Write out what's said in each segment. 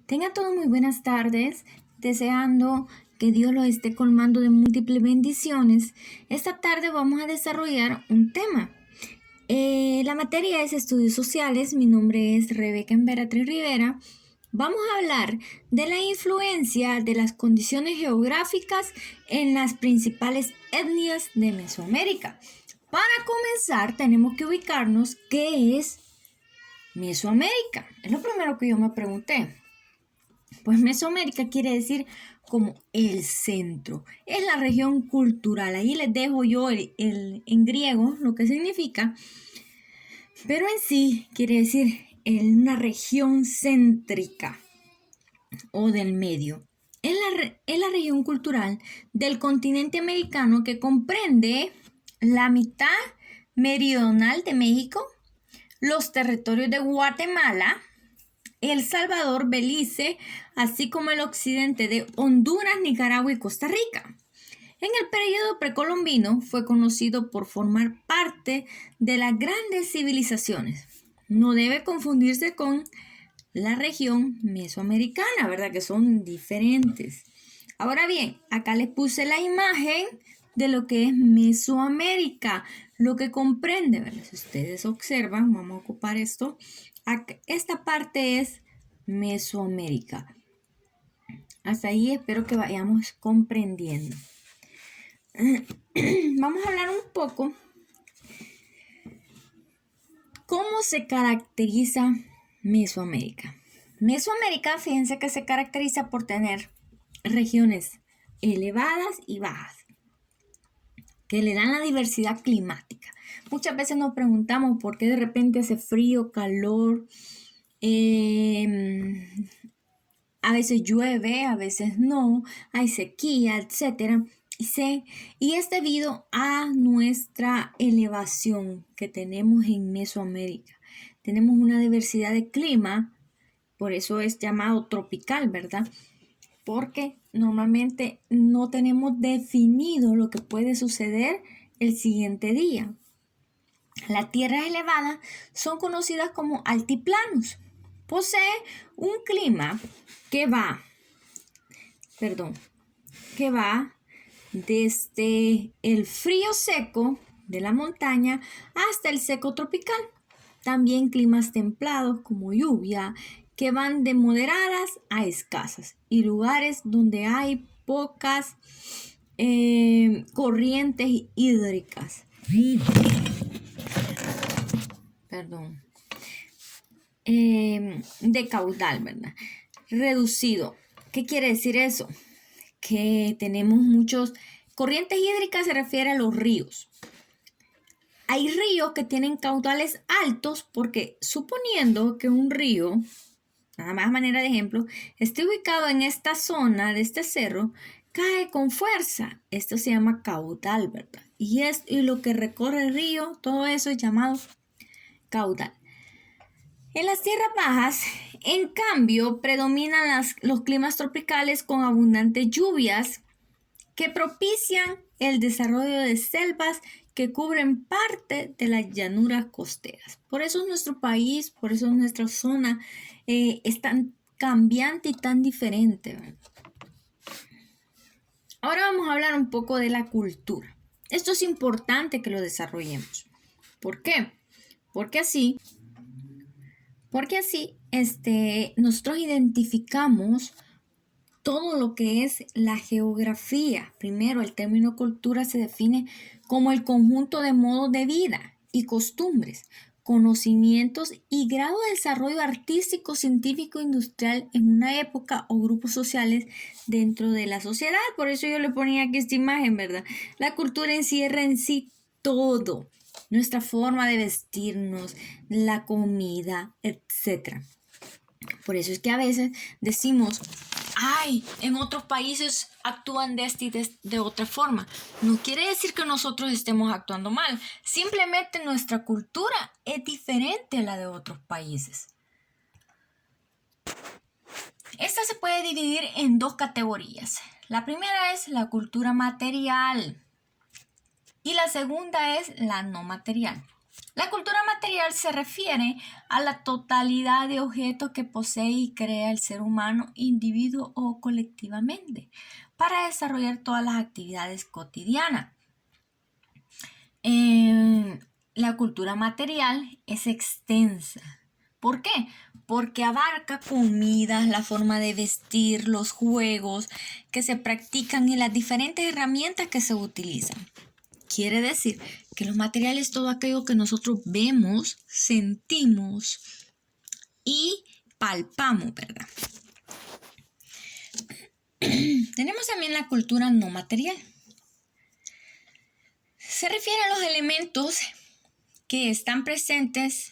Tengan todos muy buenas tardes, deseando que Dios los esté colmando de múltiples bendiciones. Esta tarde vamos a desarrollar un tema. La materia es Estudios Sociales. Mi nombre es Rebeca Emperatriz Rivera. Vamos a hablar de la influencia de las condiciones geográficas en las principales etnias de Mesoamérica. Para comenzar, tenemos que ubicarnos qué es Mesoamérica. Es lo primero que yo me pregunté. Pues Mesoamérica quiere decir como el centro. Es la región cultural. Ahí les dejo yo en griego lo que significa. Pero en sí quiere decir una región céntrica o del medio. Es la región cultural del continente americano que comprende la mitad meridional de México, los territorios de Guatemala, El Salvador, Belice, así como el occidente de Honduras, Nicaragua y Costa Rica. En el periodo precolombino fue conocido por formar parte de las grandes civilizaciones. No debe confundirse con la región mesoamericana, ¿verdad? Que son diferentes. Ahora bien, acá les puse la imagen de lo que es Mesoamérica, lo que comprende, ¿verdad? Si ustedes observan, vamos a ocupar esto. Esta parte es Mesoamérica. Hasta ahí espero que vayamos comprendiendo. Vamos a hablar un poco cómo se caracteriza Mesoamérica. Mesoamérica, fíjense que se caracteriza por tener regiones elevadas y bajas, que le dan la diversidad climática. Muchas veces nos preguntamos por qué de repente hace frío, calor, a veces llueve, a veces no, hay sequía, etc. Y es debido a nuestra elevación que tenemos en Mesoamérica. Tenemos una diversidad de clima, por eso es llamado tropical, ¿verdad? Porque normalmente no tenemos definido lo que puede suceder el siguiente día. Las tierras elevadas son conocidas como altiplanos. Posee un clima que va desde el frío seco de la montaña hasta el seco tropical. También climas templados como lluvia que van de moderadas a escasas y lugares donde hay pocas corrientes hídricas. De caudal, ¿verdad? Reducido. ¿Qué quiere decir eso? Que tenemos muchos corrientes hídricas, se refiere a los ríos. Hay ríos que tienen caudales altos porque suponiendo que un río, nada más a manera de ejemplo, esté ubicado en esta zona de este cerro, cae con fuerza. Esto se llama caudal, ¿verdad? Y lo que recorre el río, todo eso es llamado caudal. En las tierras bajas, en cambio, predominan los climas tropicales con abundantes lluvias que propician el desarrollo de selvas que cubren parte de las llanuras costeras. Por eso nuestro país, por eso nuestra zona es tan cambiante y tan diferente, ¿verdad? Ahora vamos a hablar un poco de la cultura. Esto es importante que lo desarrollemos. ¿Por qué? Porque así nosotros identificamos todo lo que es la geografía. Primero, el término cultura se define como el conjunto de modos de vida y costumbres, conocimientos y grado de desarrollo artístico, científico, industrial en una época o grupos sociales dentro de la sociedad. Por eso yo le ponía aquí esta imagen, ¿verdad? La cultura encierra en sí todo. Nuestra forma de vestirnos, la comida, etc. Por eso es que a veces decimos, ay, en otros países actúan de esta y de otra forma. No quiere decir que nosotros estemos actuando mal. Simplemente nuestra cultura es diferente a la de otros países. Esta se puede dividir en dos categorías. La primera es la cultura material y la segunda es la no material. La cultura material se refiere a la totalidad de objetos que posee y crea el ser humano, individuo o colectivamente, para desarrollar todas las actividades cotidianas. La cultura material es extensa. ¿Por qué? Porque abarca comidas, la forma de vestir, los juegos que se practican y las diferentes herramientas que se utilizan. Quiere decir que los materiales es todo aquello que nosotros vemos, sentimos y palpamos, ¿verdad? Tenemos también la cultura no material. Se refiere a los elementos que están presentes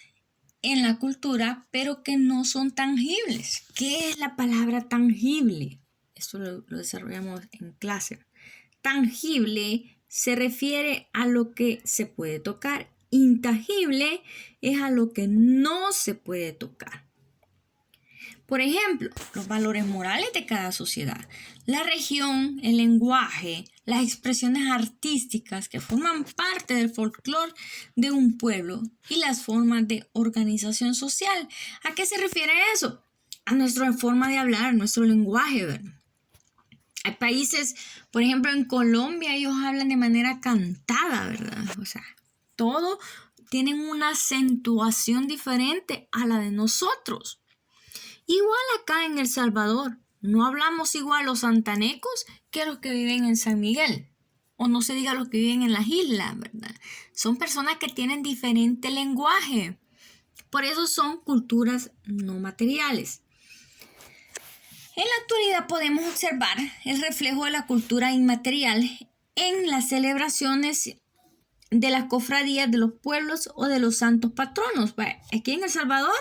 en la cultura, pero que no son tangibles. ¿Qué es la palabra tangible? Esto lo desarrollamos en clase. Tangible se refiere a lo que se puede tocar. Intangible es a lo que no se puede tocar. Por ejemplo, los valores morales de cada sociedad, la región, el lenguaje, las expresiones artísticas que forman parte del folclore de un pueblo y las formas de organización social. ¿A qué se refiere eso? A nuestra forma de hablar, nuestro lenguaje, ¿verdad? Hay países, por ejemplo, en Colombia ellos hablan de manera cantada, ¿verdad? O sea, todo tienen una acentuación diferente a la de nosotros. Igual acá en El Salvador, no hablamos igual los santanecos que los que viven en San Miguel. O no se diga los que viven en las islas, ¿verdad? Son personas que tienen diferente lenguaje. Por eso son culturas no materiales. En la actualidad podemos observar el reflejo de la cultura inmaterial en las celebraciones de las cofradías de los pueblos o de los santos patronos. Aquí en El Salvador,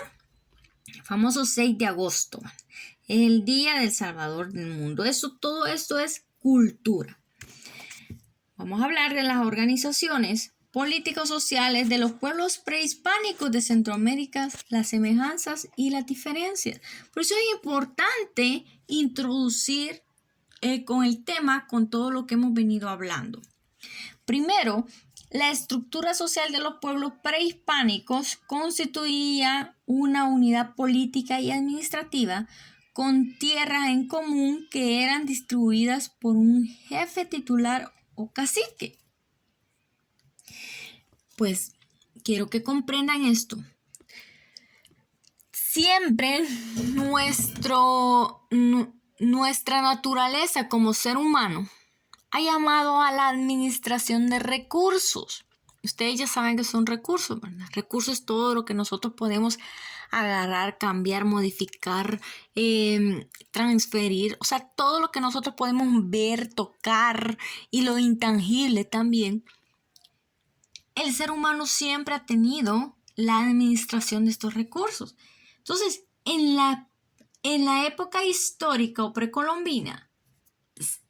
el famoso 6 de agosto, el Día del Salvador del mundo. Todo esto es cultura. Vamos a hablar de las organizaciones políticos sociales de los pueblos prehispánicos de Centroamérica, las semejanzas y las diferencias. Por eso es importante introducir con el tema, con todo lo que hemos venido hablando. Primero, la estructura social de los pueblos prehispánicos constituía una unidad política y administrativa con tierras en común que eran distribuidas por un jefe titular o cacique. Pues quiero que comprendan esto. Siempre nuestra naturaleza como ser humano ha llamado a la administración de recursos. Ustedes ya saben que son recursos, ¿verdad? Recursos es todo lo que nosotros podemos agarrar, cambiar, modificar, transferir. O sea, todo lo que nosotros podemos ver, tocar y lo intangible también. El ser humano siempre ha tenido la administración de estos recursos. Entonces, en la época histórica o precolombina,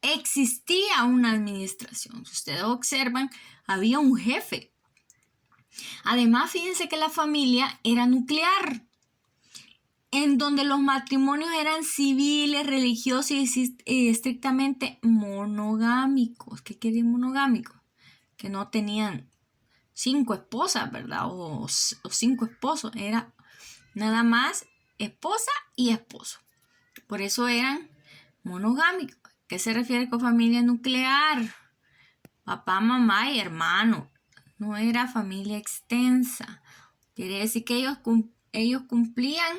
existía una administración. Si ustedes observan, había un jefe. Además, fíjense que la familia era nuclear, en donde los matrimonios eran civiles, religiosos y estrictamente monogámicos. ¿Qué quiere decir monogámicos? Que no tenían 5 esposas, ¿verdad? O 5 esposos. Era nada más esposa y esposo. Por eso eran monogámicos. ¿Qué se refiere con familia nuclear? Papá, mamá y hermano. No era familia extensa. Quiere decir que ellos cumplían,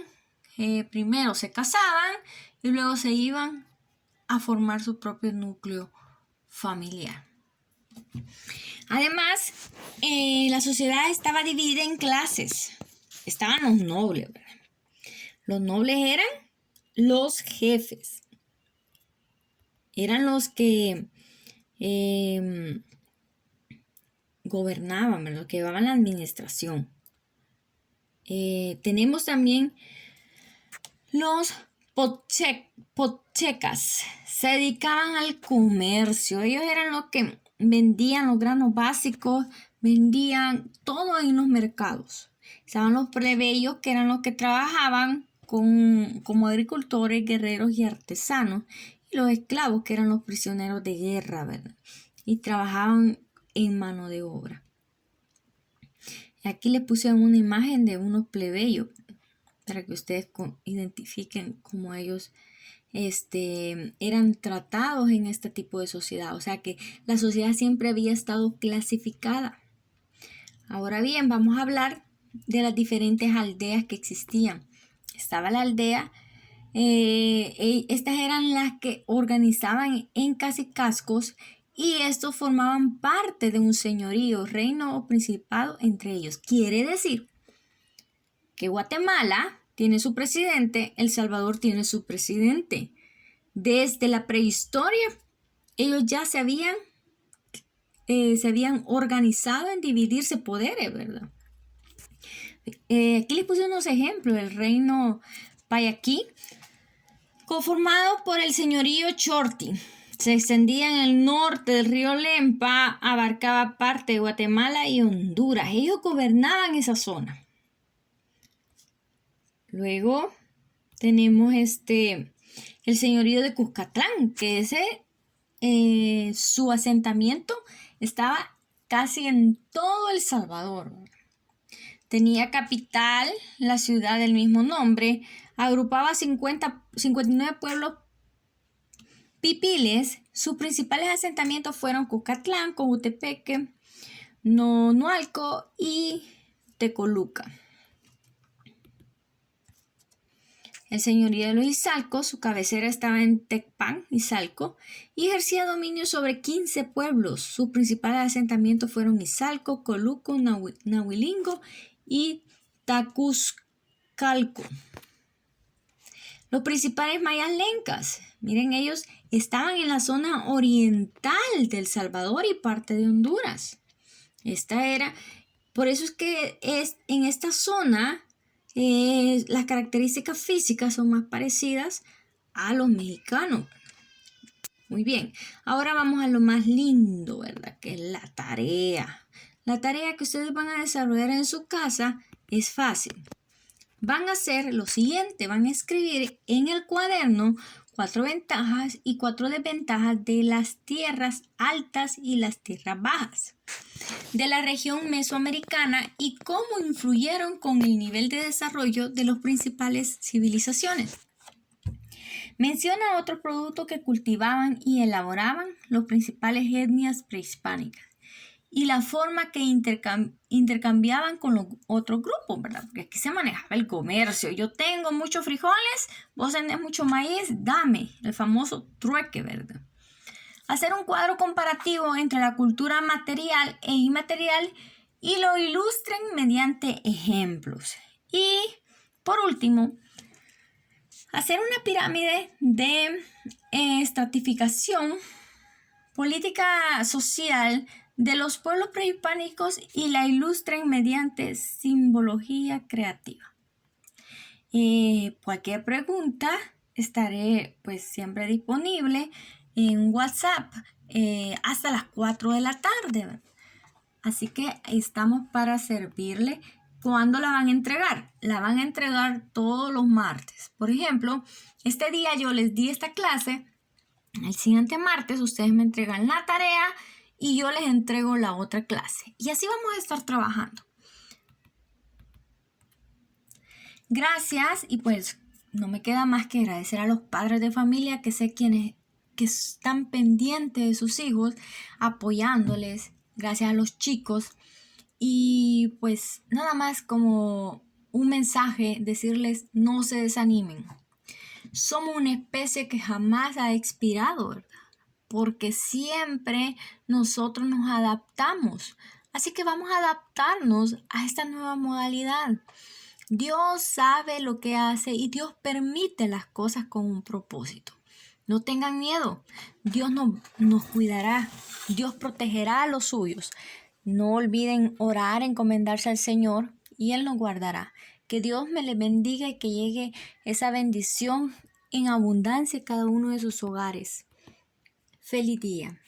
primero se casaban y luego se iban a formar su propio núcleo familiar. Además, la sociedad estaba dividida en clases. Estaban los nobles, ¿verdad? Los nobles eran los jefes. Eran los que gobernaban, ¿verdad? Los que llevaban la administración. Tenemos también los pochecas. Se dedicaban al comercio. Ellos eran los que vendían los granos básicos, vendían todo en los mercados. Estaban los plebeyos, que eran los que trabajaban como agricultores, guerreros y artesanos. Y los esclavos, que eran los prisioneros de guerra, ¿verdad? Y trabajaban en mano de obra. Aquí les puse una imagen de unos plebeyos para que ustedes identifiquen cómo ellos eran tratados en este tipo de sociedad. O sea que la sociedad siempre había estado clasificada. Ahora bien, vamos a hablar de las diferentes aldeas que existían. Estaba la aldea, estas eran las que organizaban en cacicazgos y estos formaban parte de un señorío, reino o principado entre ellos. Quiere decir que Guatemala tiene su presidente, El Salvador tiene su presidente. Desde la prehistoria, ellos ya se habían organizado en dividirse poderes, ¿verdad? Aquí les puse unos ejemplos. El reino Payaquí, conformado por el señorío Chorti, se extendía en el norte del río Lempa, abarcaba parte de Guatemala y Honduras. Ellos gobernaban esa zona. Luego tenemos el señorío de Cuscatlán, que su asentamiento estaba casi en todo El Salvador. Tenía capital la ciudad del mismo nombre, agrupaba 59 pueblos pipiles. Sus principales asentamientos fueron Cuscatlán, Cojutepeque, Nonualco y Tecoluca. El señorío de los Izalcos, su cabecera estaba en Tecpan, Izalco, y ejercía dominio sobre 15 pueblos. Sus principales asentamientos fueron Izalco, Coluco, Nahuilingo y Tacuzcalco. Los principales mayas lencas, miren, ellos estaban en la zona oriental de El Salvador y parte de Honduras. Por eso es que en esta zona las características físicas son más parecidas a los mexicanos. Muy bien, ahora vamos a lo más lindo, ¿verdad? Que es la tarea. La tarea que ustedes van a desarrollar en su casa es fácil. Van a hacer lo siguiente, van a escribir en el cuaderno 4 ventajas y 4 desventajas de las tierras altas y las tierras bajas de la región mesoamericana y cómo influyeron con el nivel de desarrollo de las principales civilizaciones. Menciona otro producto que cultivaban y elaboraban las principales etnias prehispánicas y la forma que intercambiaban con los otros grupos, ¿verdad? Porque aquí se manejaba el comercio. Yo tengo muchos frijoles, vos tenés mucho maíz, dame, el famoso trueque, ¿verdad? Hacer un cuadro comparativo entre la cultura material e inmaterial y lo ilustren mediante ejemplos. Y, por último, hacer una pirámide de estratificación política social de los pueblos prehispánicos y la ilustren mediante simbología creativa. Cualquier pregunta estaré pues siempre disponible en WhatsApp hasta las 4 de la tarde. Así que estamos para servirle. ¿Cuándo la van a entregar? La van a entregar todos los martes. Por ejemplo, este día yo les di esta clase. El siguiente martes ustedes me entregan la tarea y yo les entrego la otra clase. Y así vamos a estar trabajando. Gracias y pues no me queda más que agradecer a los padres de familia que sé quienes que están pendientes de sus hijos, apoyándoles, gracias a los chicos. Y pues nada más como un mensaje, decirles no se desanimen. Somos una especie que jamás ha expirado, ¿verdad? Porque siempre nosotros nos adaptamos. Así que vamos a adaptarnos a esta nueva modalidad. Dios sabe lo que hace y Dios permite las cosas con un propósito. No tengan miedo. Dios nos cuidará. Dios protegerá a los suyos. No olviden orar, encomendarse al Señor y Él nos guardará. Que Dios me les bendiga y que llegue esa bendición en abundancia a cada uno de sus hogares. Feliz día.